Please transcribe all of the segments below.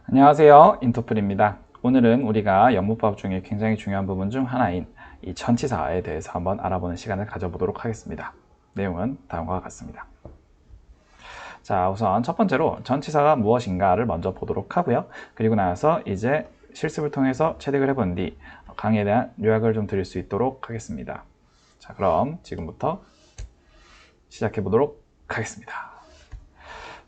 안녕하세요, 인터플입니다. 오늘은 우리가 영문법 중에 굉장히 중요한 부분 중 하나인 이 전치사에 대해서 한번 알아보는 시간을 가져보도록 하겠습니다. 내용은 다음과 같습니다. 자, 우선 첫 번째로 전치사가 무엇인가를 먼저 보도록 하고요. 그리고 나서 이제 실습을 통해서 체득을 해본 뒤 강의에 대한 요약을 좀 드릴 수 있도록 하겠습니다. 자, 그럼 지금부터 시작해 보도록 하겠습니다.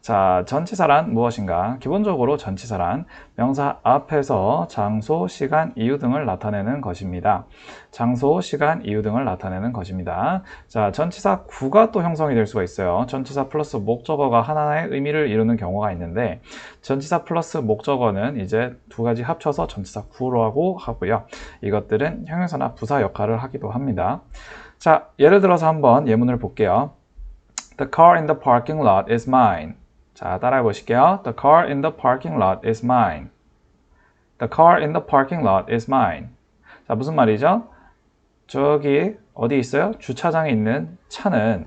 자, 전치사란 무엇인가? 기본적으로 전치사란 명사 앞에서 장소, 시간, 이유 등을 나타내는 것입니다. 장소, 시간, 이유 등을 나타내는 것입니다. 자, 전치사 구가 또 형성이 될 수가 있어요. 전치사 플러스 목적어가 하나의 의미를 이루는 경우가 있는데 전치사 플러스 목적어는 이제 두 가지 합쳐서 전치사 구라고 하고요. 이것들은 형용사나 부사 역할을 하기도 합니다. 자, 예를 들어서 한번 예문을 볼게요. The car in the parking lot is mine. 자, 따라해 보실게요. The car in the parking lot is mine. The car in the parking lot is mine. 자, 무슨 말이죠? 저기 어디 있어요? 주차장에 있는 차는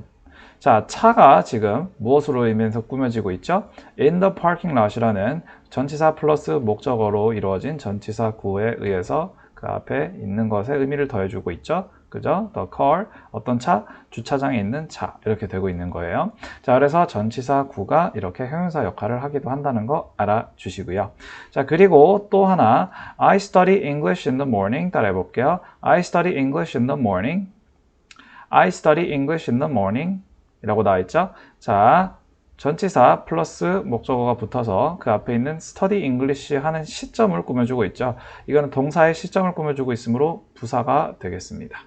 자, 차가 지금 무엇으로 의미해서 꾸며지고 있죠? In the parking lot이라는 전치사 플러스 목적어로 이루어진 전치사 구에 의해서 그 앞에 있는 것에 의미를 더해주고 있죠. 그죠? The car, 어떤 차? 주차장에 있는 차. 이렇게 되고 있는 거예요. 자, 그래서 전치사 구가 이렇게 형용사 역할을 하기도 한다는 거 알아주시고요. 자, 그리고 또 하나, I study English in the morning. 따라해 볼게요. I study English in the morning. I study English in the morning. 이라고 나와 있죠? 자, 전치사 플러스 목적어가 붙어서 그 앞에 있는 study English 하는 시점을 꾸며주고 있죠. 이거는 동사의 시점을 꾸며주고 있으므로 부사가 되겠습니다.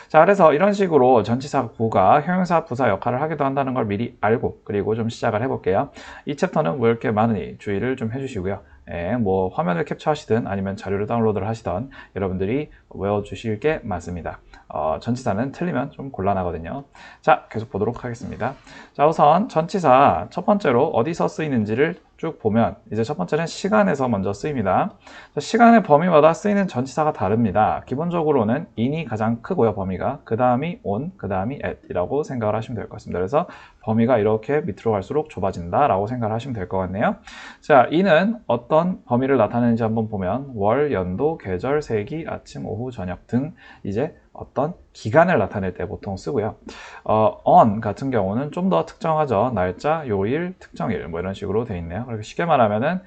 자, 그래서 이런 식으로 전치사 구가 형용사 부사 역할을 하기도 한다는 걸 미리 알고 그리고 좀 시작을 해볼게요. 이 챕터는 왜 이렇게 많으니 주의를 좀 해주시고요. 뭐 화면을 캡처하시든 아니면 자료를 다운로드를 하시던 여러분들이 외워주실 게 맞습니다. 전치사는 틀리면 좀 곤란하거든요. 자, 계속 보도록 하겠습니다. 자, 우선 전치사 첫 번째로 어디서 쓰이는지를 쭉 보면 이제 첫 번째는 시간에서 먼저 쓰입니다. 자, 시간의 범위마다 쓰이는 전치사가 다릅니다. 기본적으로는 in이 가장 크고요, 범위가. 그 다음이 on, 그 다음이 at 이라고 생각을 하시면 될 것 같습니다. 그래서 범위가 이렇게 밑으로 갈수록 좁아진다 라고 생각을 하시면 될 것 같네요. 자, in은 어떤 범위를 나타내는지 한번 보면 월, 연도, 계절, 세기, 아침, 오후, 저녁 등 이제 어떤 기간을 나타낼 때 보통 쓰고요. on 같은 경우는 좀 더 특정하죠. 날짜, 요일, 특정일 뭐 이런 식으로 돼 있네요. 그렇게 쉽게 말하면은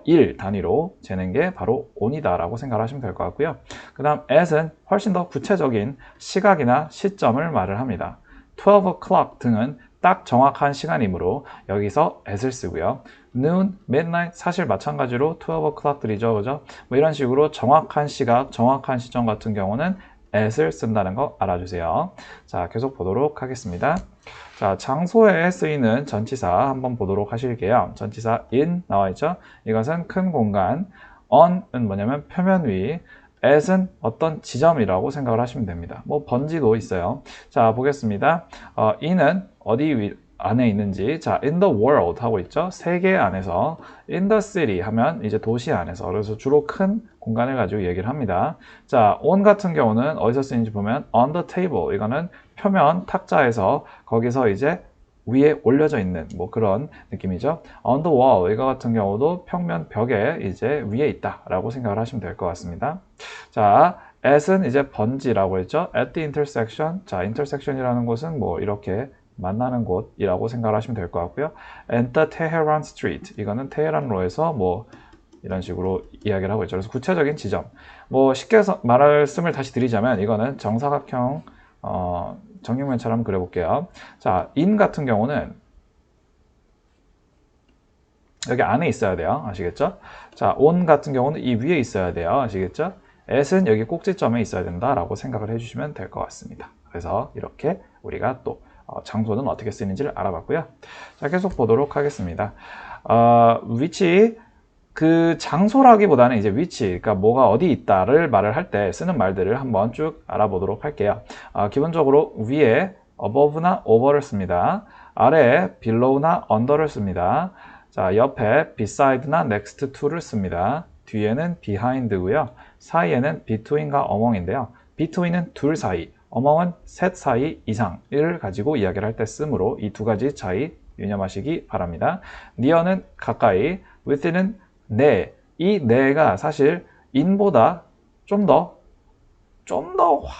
일 단위로 재는 게 바로 on이다 라고 생각하시면 될 것 같고요. 그 다음 at은 훨씬 더 구체적인 시각이나 시점을 말을 합니다. 12 o'clock 등은 딱 정확한 시간이므로 여기서 at을 쓰고요. noon, midnight 사실 마찬가지로 12 o'clock들이죠. 그죠? 뭐 이런 식으로 정확한 시각, 정확한 시점 같은 경우는 at을 쓴다는 거 알아주세요. 자, 계속 보도록 하겠습니다. 자, 장소에 쓰이는 전치사 한번 보도록 하실게요. 전치사 in 나와 있죠? 이것은 큰 공간, on은 뭐냐면 표면 위, at은 어떤 지점이라고 생각을 하시면 됩니다. 뭐 번지도 있어요. 자, 보겠습니다. in은 어디 안에 있는지, 자, in the world 하고 있죠? 세계 안에서, in the city 하면 이제 도시 안에서, 그래서 주로 큰 공간을 가지고 얘기를 합니다. 자, on 같은 경우는 어디서 쓰이는지 보면 on the table, 이거는 표면 탁자에서 거기서 이제 위에 올려져 있는 뭐 그런 느낌이죠. on the wall, 이거 같은 경우도 평면 벽에 이제 위에 있다라고 생각을 하시면 될 것 같습니다. 자, at은 이제 번지라고 했죠. at the intersection, 자, intersection이라는 곳은 뭐 이렇게 만나는 곳이라고 생각을 하시면 될 것 같고요. And the Tehran Street, 이거는 테헤란로에서 뭐 이런 식으로 이야기를 하고 있죠. 그래서 구체적인 지점, 뭐 쉽게 말씀을 다시 드리자면 이거는 정사각형 정육면처럼 그려볼게요. 자, in 같은 경우는 여기 안에 있어야 돼요. 아시겠죠? 자, on 같은 경우는 이 위에 있어야 돼요. 아시겠죠? at은 여기 꼭지점에 있어야 된다라고 생각을 해주시면 될 것 같습니다. 그래서 이렇게 우리가 또 장소는 어떻게 쓰이는지를 알아봤고요. 자, 계속 보도록 하겠습니다. 위치, 그 장소라기보다는 이제 위치, 그러니까 뭐가 어디 있다를 말을 할 때 쓰는 말들을 한번 쭉 알아보도록 할게요. 기본적으로 위에 above나 over를 씁니다. 아래에 below나 under를 씁니다. 자, 옆에 beside나 next to를 씁니다. 뒤에는 behind고요. 사이에는 between과 among인데요. between은 둘 사이, among은 셋 사이 이상을 가지고 이야기를 할 때 쓰므로 이 두 가지 차이 유념하시기 바랍니다. near는 가까이, within은 내. 이 내가 사실 in보다 좀 더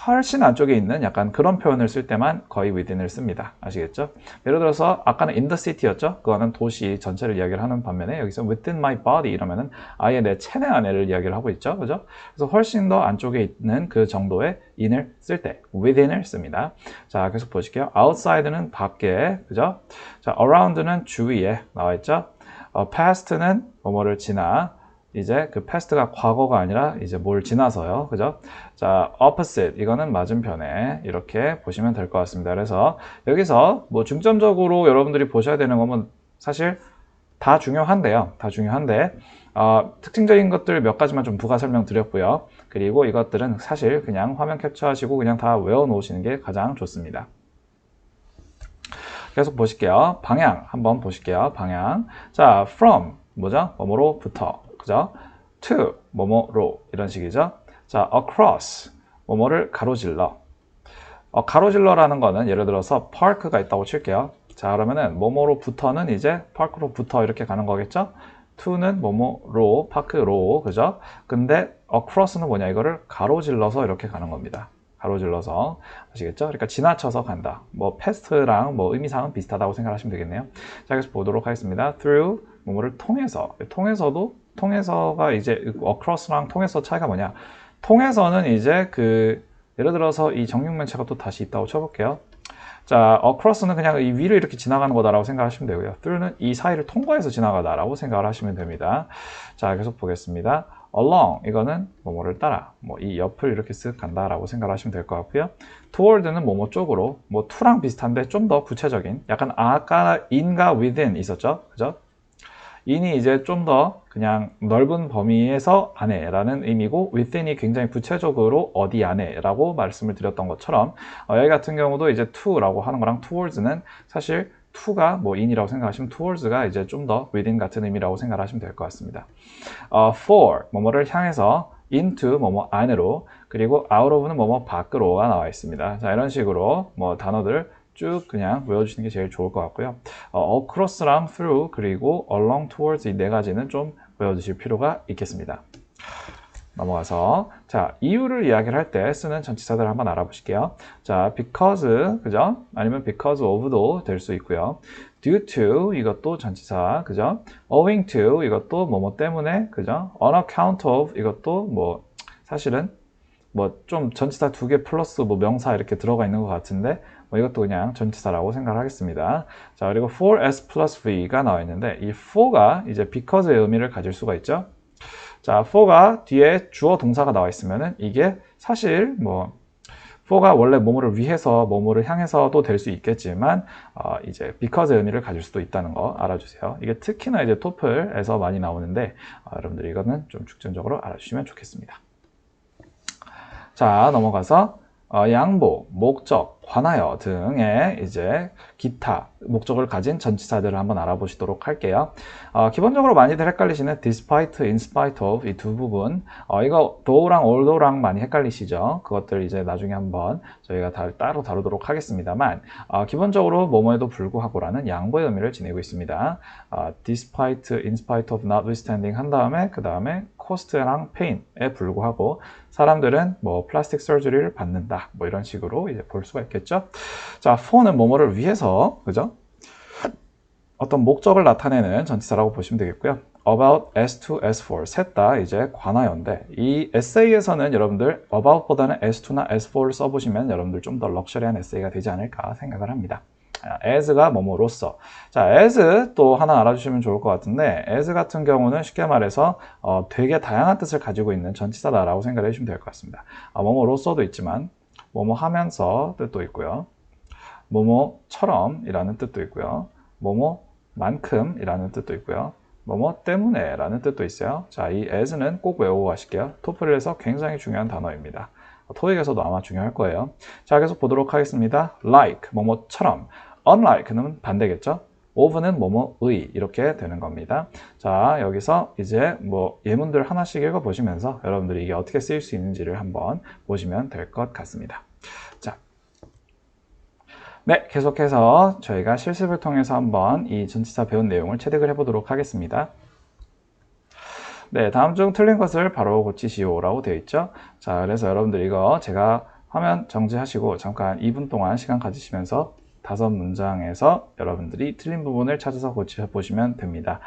훨씬 안쪽에 있는 약간 그런 표현을 쓸 때만 거의 within을 씁니다. 아시겠죠? 예를 들어서 아까는 in the city였죠? 그거는 도시 전체를 이야기를 하는 반면에 여기서 within my body 이러면은 아예 내 체내 안에를 이야기를 하고 있죠. 그죠? 그래서 훨씬 더 안쪽에 있는 그 정도의 in을 쓸 때 within을 씁니다. 자, 계속 보실게요. outside는 밖에, 그죠? 자, around는 주위에 나와 있죠? past는 뭐뭐를 지나, 이제 그 past가 과거가 아니라 이제 뭘 지나서요. 그죠? 자, opposite. 이거는 맞은편에 이렇게 보시면 될 것 같습니다. 그래서 여기서 뭐 중점적으로 여러분들이 보셔야 되는 거면 사실 다 중요한데요. 다 중요한데, 특징적인 것들 몇 가지만 좀 부가 설명드렸고요. 그리고 이것들은 사실 그냥 화면 캡처하시고 그냥 다 외워 놓으시는 게 가장 좋습니다. 계속 보실게요. 방향 한번 보실게요. 방향. 자, from. 뭐죠? 뭐뭐로부터. 그죠? to, 뭐뭐로 이런 식이죠. 자, across, 뭐뭐를 가로질러. 가로질러라는 거는 예를 들어서 park가 있다고 칠게요. 자, 그러면은 뭐뭐로부터는 이제 park로부터 이렇게 가는 거겠죠? to는 뭐뭐로, park로, 그죠? 근데 across는 뭐냐? 이거를 가로질러서 이렇게 가는 겁니다. 가로질러서. 아시겠죠? 그러니까 지나쳐서 간다. 뭐 past랑 뭐 의미상은 비슷하다고 생각하시면 되겠네요. 자, 그래서 보도록 하겠습니다. through, 뭐뭐를 통해서. 통해서가 이제 across랑 통해서 차이가 뭐냐? 통해서는 이제 예를 들어서 이 정육면체가 또 다시 있다고 쳐볼게요. 자, across는 그냥 이 위를 이렇게 지나가는 거다라고 생각하시면 되고요. through는 이 사이를 통과해서 지나가다라고 생각을 하시면 됩니다. 자, 계속 보겠습니다. along, 이거는 뭐뭐를 따라, 뭐 이 옆을 이렇게 쓱 간다라고 생각하시면 될 것 같고요. toward는 뭐뭐 쪽으로, 뭐 to랑 비슷한데 좀 더 구체적인, 약간 아까 in과 within 있었죠? 그죠? in이 이제 좀 더 그냥 넓은 범위에서 안에라는 의미고 within이 굉장히 구체적으로 어디 안에라고 말씀을 드렸던 것처럼 여기 같은 경우도 이제 to라고 하는 거랑 towards는 사실 to가 뭐 in이라고 생각하시면 towards가 이제 좀 더 within 같은 의미라고 생각하시면 될 것 같습니다. for 뭐뭐를 향해서 into 뭐뭐 안으로 그리고 out of는 뭐뭐 밖으로가 나와 있습니다. 자, 이런 식으로 뭐 단어들 쭉 그냥 외워주시는 게 제일 좋을 것 같고요. across랑 through 그리고 along towards 이 네 가지는 좀 외워두실 필요가 있겠습니다. 넘어가서 자, 이유를 이야기를 할 때 쓰는 전치사들 한번 알아보실게요. 자, because 그죠? 아니면 because of도 될 수 있고요. due to 이것도 전치사 그죠? owing to 이것도 뭐뭐 때문에 그죠? on account of 이것도 뭐 사실은 뭐 좀 전치사 두 개 플러스 뭐 명사 이렇게 들어가 있는 것 같은데 뭐 이것도 그냥 전치사라고 생각을 하겠습니다. 자, 그리고 for s plus v가 나와 있는데 이 for가 이제 because의 의미를 가질 수가 있죠. 자, for가 뒤에 주어 동사가 나와 있으면은 이게 사실 뭐 for가 원래 뭐뭐를 위해서 뭐뭐를 향해서도 될 수 있겠지만 이제 because의 의미를 가질 수도 있다는 거 알아주세요. 이게 특히나 이제 토플에서 많이 나오는데 여러분들이 이거는 좀 중점적으로 알아주시면 좋겠습니다. 자, 넘어가서 양보, 목적, 관하여 등의 이제 기타 목적을 가진 전치사들을 한번 알아보시도록 할게요. 기본적으로 많이들 헷갈리시는 despite, in spite of 이 두 부분 이거 though랑 although랑 많이 헷갈리시죠? 그것들 이제 나중에 한번 저희가 따로 다루도록 하겠습니다만 기본적으로 뭐뭐에도 불구하고라는 양보의 의미를 지니고 있습니다. despite, in spite of, notwithstanding 한 다음에 그 다음에 cost랑 pain에 불구하고 사람들은 뭐 플라스틱 서저리를 받는다 뭐 이런 식으로 이제 볼 수가 있겠죠. 자, for는 뭐뭐를 위해서 그죠? 어떤 목적을 나타내는 전치사라고 보시면 되겠고요. about, as to, as for 셋 다 이제 관하여인데 이 에세이에서는 여러분들 about보다는 as to나 as for를 써보시면 여러분들 좀 더 럭셔리한 에세이가 되지 않을까 생각을 합니다. as가 뭐뭐로서. 자, as 또 하나 알아주시면 좋을 것 같은데 as 같은 경우는 쉽게 말해서 되게 다양한 뜻을 가지고 있는 전치사다라고 생각을 해주시면 될 것 같습니다. 뭐뭐로서도 있지만 뭐뭐 하면서 뜻도 있고요. 뭐뭐처럼 이라는 뜻도 있고요. 뭐뭐만큼 이라는 뜻도 있고요. 뭐뭐 때문에 라는 뜻도 있어요. 자, 이 as는 꼭 외우고 가실게요. 토플에서 굉장히 중요한 단어입니다. 토익에서도 아마 중요할 거예요. 자, 계속 보도록 하겠습니다. like, 뭐뭐처럼. unlike는 반대겠죠? of는 뭐뭐의 이렇게 되는 겁니다. 자, 여기서 이제 뭐 예문들 하나씩 읽어보시면서 여러분들이 이게 어떻게 쓰일 수 있는지를 한번 보시면 될 것 같습니다. 자, 네, 계속해서 저희가 실습을 통해서 한번 이 전치사 배운 내용을 체득을 해보도록 하겠습니다. 네, 다음 중 틀린 것을 바로 고치시오라고 되어 있죠. 자, 그래서 여러분들 이거 제가 화면 정지하시고 잠깐 2분 동안 시간 가지시면서 5문장에서 여러분들이 틀린 부분을 찾아서 고쳐보시면 됩니다.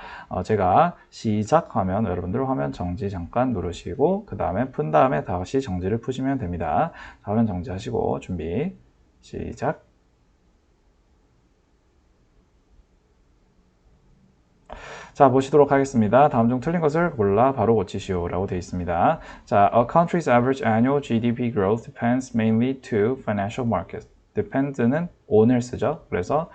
제가 시작하면 여러분들 화면 정지 잠깐 누르시고 그 다음에 푼 다음에 다시 정지를 푸시면 됩니다. 화면 정지하시고 준비 시작. 자, 보시도록 하겠습니다. 다음 중 틀린 것을 골라 바로 고치시오라고 되어 있습니다. 자, a country's average annual GDP growth depends mainly to financial markets. depend는 on을 쓰죠. 그래서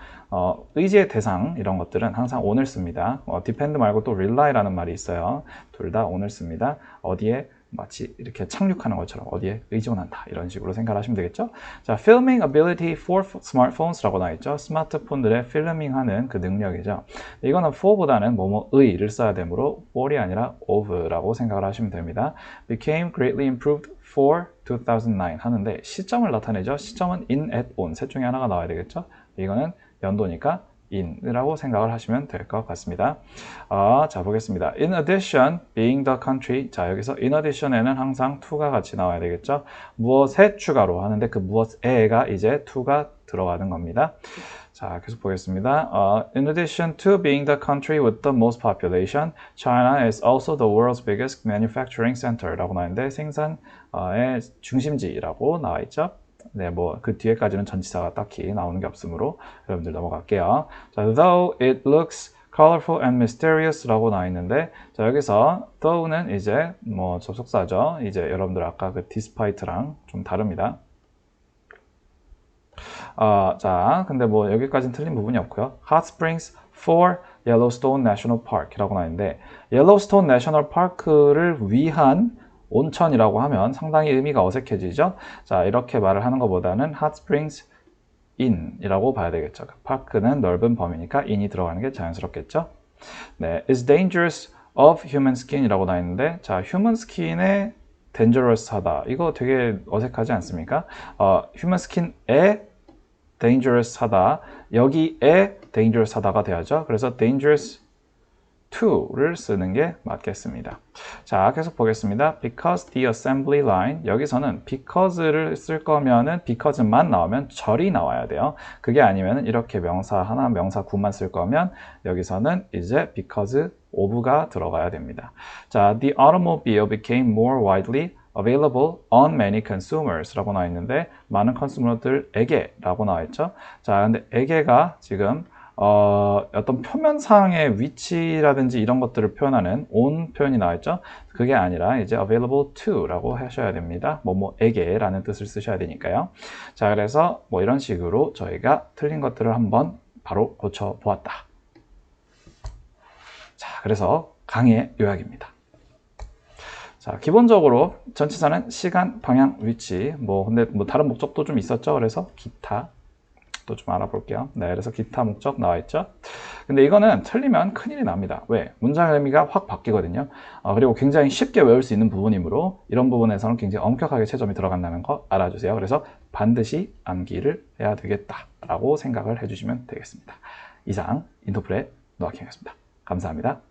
의지의 대상 이런 것들은 항상 on을 씁니다. depend 말고 또 rely라는 말이 있어요. 둘 다 on을 씁니다. 어디에 마치 이렇게 착륙하는 것처럼 어디에 의존한다 이런 식으로 생각하시면 되겠죠. 자, filming ability for smartphones라고 나와 있죠. 스마트폰들의 필밍하는 그 능력이죠. 이거는 for보다는 뭐뭐의를 써야 되므로 for이 아니라 of라고 생각을 하시면 됩니다. became greatly improved for 2009 하는데 시점을 나타내죠. 시점은 in, at, on 셋 중에 하나가 나와야 되겠죠. 이거는 연도니까 in이라고 생각을 하시면 될 것 같습니다. 자, 보겠습니다. In addition, being the country. 자, 여기서 in addition에는 항상 to가 같이 나와야 되겠죠. 무엇에 추가로 하는데 그 무엇에가 이제 to가 들어가는 겁니다. 자, 계속 보겠습니다. In addition to being the country with the most population, China is also the world's biggest manufacturing center라고 나와있는데 생산의 중심지라고 나와 있죠. 네, 뭐 그 뒤에까지는 전치사가 딱히 나오는 게 없으므로 여러분들 넘어갈게요. 자, though it looks colorful and mysterious 라고 나와 있는데, 자, 여기서 though는 이제 뭐 접속사죠. 이제 여러분들 아까 그 despite랑 좀 다릅니다. 자, 근데 뭐 여기까지는 틀린 부분이 없고요. Hot Springs for Yellowstone National Park이라고 나와 있는데, Yellowstone National Park를 위한 온천이라고 하면 상당히 의미가 어색해지죠. 자, 이렇게 말을 하는 것보다는 Hot Springs in이라고 봐야 되겠죠. 파크는 넓은 범위니까 in이 들어가는 게 자연스럽겠죠. 네, is dangerous of human skin이라고 나와 있는데, 자, human skin에 dangerous하다. 이거 되게 어색하지 않습니까? human skin에 dangerous하다. 여기에 dangerous하다가 돼야죠. 그래서 dangerous to를 쓰는 게 맞겠습니다. 자, 계속 보겠습니다. Because the assembly line. 여기서는 because를 쓸 거면은 because만 나오면 절이 나와야 돼요. 그게 아니면은 이렇게 명사 하나, 명사 구만 쓸 거면 여기서는 이제 because of가 들어가야 됩니다. 자, the automobile became more widely available on many consumers 라고 나와 있는데 많은 컨슈머들에게 라고 나와 있죠. 자, 근데 에게가 지금 어떤 표면상의 위치라든지 이런 것들을 표현하는 on 표현이 나와있죠. 그게 아니라 이제 available to 라고 하셔야 됩니다. 뭐뭐에게 라는 뜻을 쓰셔야 되니까요. 자, 그래서 뭐 이런 식으로 저희가 틀린 것들을 한번 바로 고쳐 보았다. 자, 그래서 강의의 요약입니다. 자, 기본적으로 전치사는 시간, 방향, 위치, 근데 다른 목적도 좀 있었죠. 그래서 기타 또 좀 알아볼게요. 네, 그래서 기타 목적 나와 있죠. 근데 이거는 틀리면 큰일이 납니다. 왜? 문장의 의미가 확 바뀌거든요. 그리고 굉장히 쉽게 외울 수 있는 부분이므로 이런 부분에서는 굉장히 엄격하게 채점이 들어간다는 거 알아주세요. 그래서 반드시 암기를 해야 되겠다라고 생각을 해주시면 되겠습니다. 이상 인터플의 노아킹이었습니다. 감사합니다.